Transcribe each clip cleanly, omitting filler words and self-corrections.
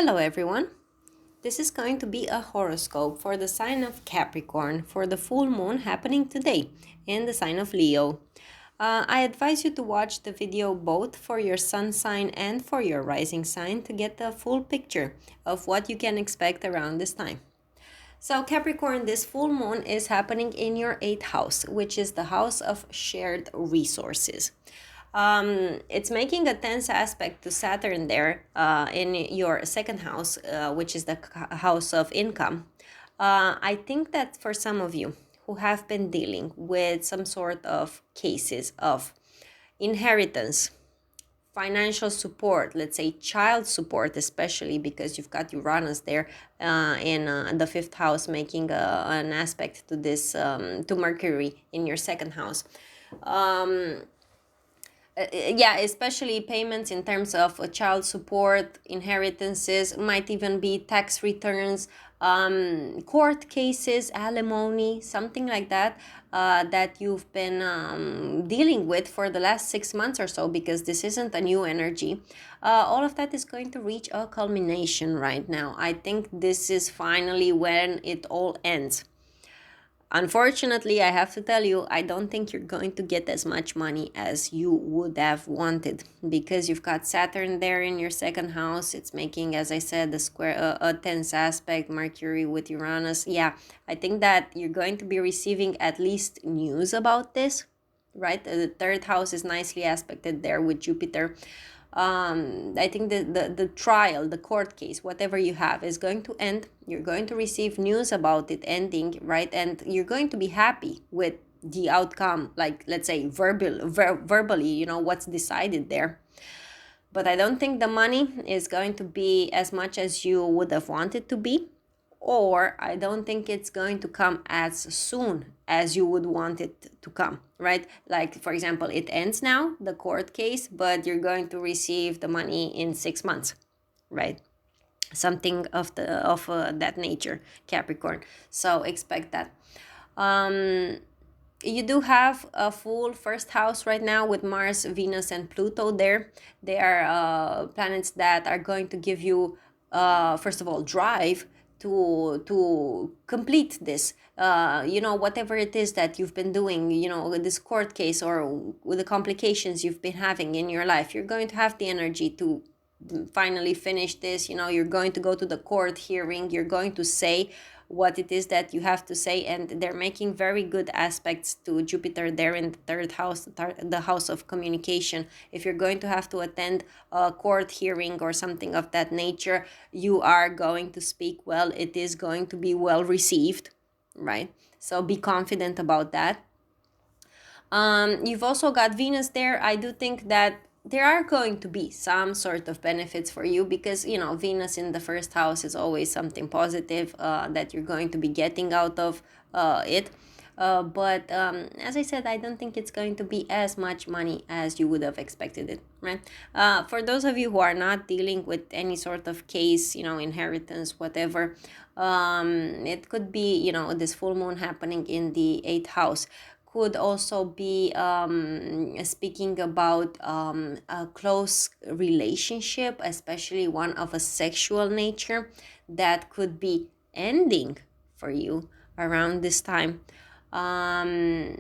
Hello everyone. This is going to be a horoscope for the sign of Capricorn for the full moon happening today in the sign of Leo. I advise you to watch the video both for your sun sign and for your rising sign to get the full picture of what you can expect around this time. So Capricorn, this full moon is happening in your 8th house, which is the house of shared resources. It's making a tense aspect to Saturn there in your 2nd house, which is the house of income. I think that for some of you who have been dealing with some sort of cases of inheritance, financial support, let's say child support, especially because you've got Uranus there in the 5th house, making an aspect to this, to Mercury in your 2nd house. Yeah, especially payments in terms of child support, inheritances, might even be tax returns, court cases, alimony, something like that, that you've been dealing with for the last 6 months or so, because this isn't a new energy. All of that is going to reach a culmination right now. I think this is finally when it all ends. Unfortunately, I have to tell you, I don't think you're going to get as much money as you would have wanted, because you've got Saturn there in your 2nd house. It's making, as I said, a tense aspect, Mercury with Uranus. Yeah, I think that you're going to be receiving at least news about this, right? The 3rd house is nicely aspected there with Jupiter. I think the trial, the court case, whatever you have, is going to end. You're going to receive news about it ending, right? And you're going to be happy with the outcome, like, let's say, verbally, what's decided there. But I don't think the money is going to be as much as you would have wanted to be, or I don't think it's going to come as soon as you would want it to come, right? Like, for example, it ends now, the court case, but you're going to receive the money in 6 months, right? Something of that nature, Capricorn. So expect that. You do have a full 1st house right now with Mars, Venus, and Pluto there. They are planets that are going to give you, first of all, drive to complete this. Whatever it is that you've been doing, this court case or with the complications you've been having in your life, you're going to have the energy to finally finish this. You're going to go to the court hearing, you're going to say what it is that you have to say, and they're making very good aspects to Jupiter there in the 3rd house, the house of communication. If you're going to have to attend a court hearing or something of that nature, you are going to speak well. It is going to be well received, right? So be confident about that. You've also got Venus there. I do think that there are going to be some sort of benefits for you, because Venus in the 1st house is always something positive that you're going to be getting out of it. But as I said, I don't think it's going to be as much money as you would have expected it, right? For those of you who are not dealing with any sort of case, inheritance, whatever, it could be, this full moon happening in the 8th house could also be speaking about a close relationship, especially one of a sexual nature, that could be ending for you around this time. And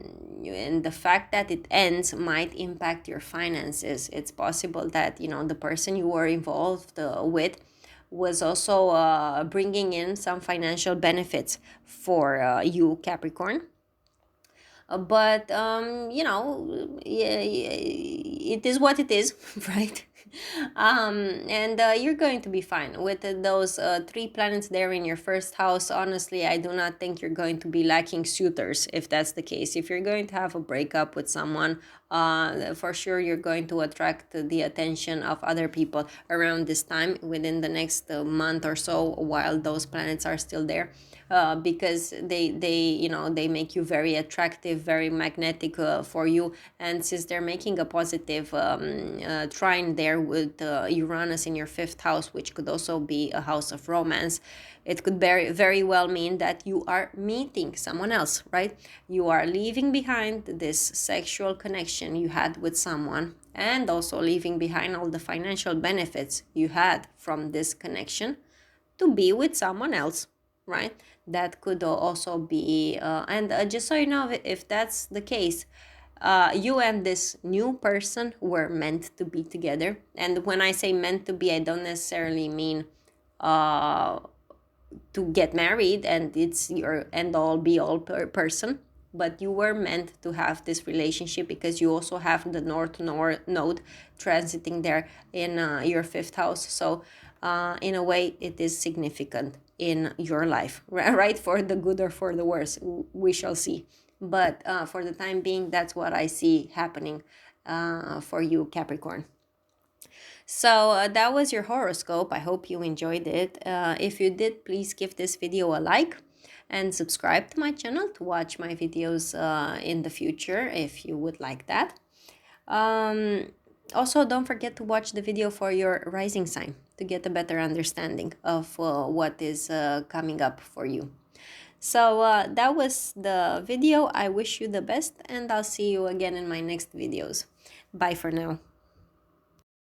the fact that it ends might impact your finances. It's possible that the person you were involved with was also bringing in some financial benefits for you, Capricorn. But it is what it is, right? And you're going to be fine with those 3 planets there in your 1st house. Honestly, I do not think you're going to be lacking suitors if that's the case. If you're going to have a breakup with someone, for sure you're going to attract the attention of other people around this time, within the next month or so, while those planets are still there. Because they make you very attractive, very magnetic for you. And since they're making a positive trine there with Uranus in your 5th house, which could also be a house of romance, it could very well mean that you are meeting someone else, right? You are leaving behind this sexual connection you had with someone, and also leaving behind all the financial benefits you had from this connection to be with someone else, right? That could also be, and just so you know, if that's the case, you and this new person were meant to be together. And when I say meant to be, I don't necessarily mean uh, to get married and it's your end all be all person, but you were meant to have this relationship because you also have the north node transiting there in your fifth house. So in a way it is significant in your life, right? For the good or for the worse, we shall see. But for the time being, that's what I see happening for you, Capricorn. So that was your horoscope. I hope you enjoyed it. If you did, please give this video a like and subscribe to my channel to watch my videos in the future if you would like that. Um, Also, don't forget to watch the video for your rising sign to get a better understanding of what is coming up for you. So that was the video. I wish you the best and I'll see you again in my next videos. Bye for now.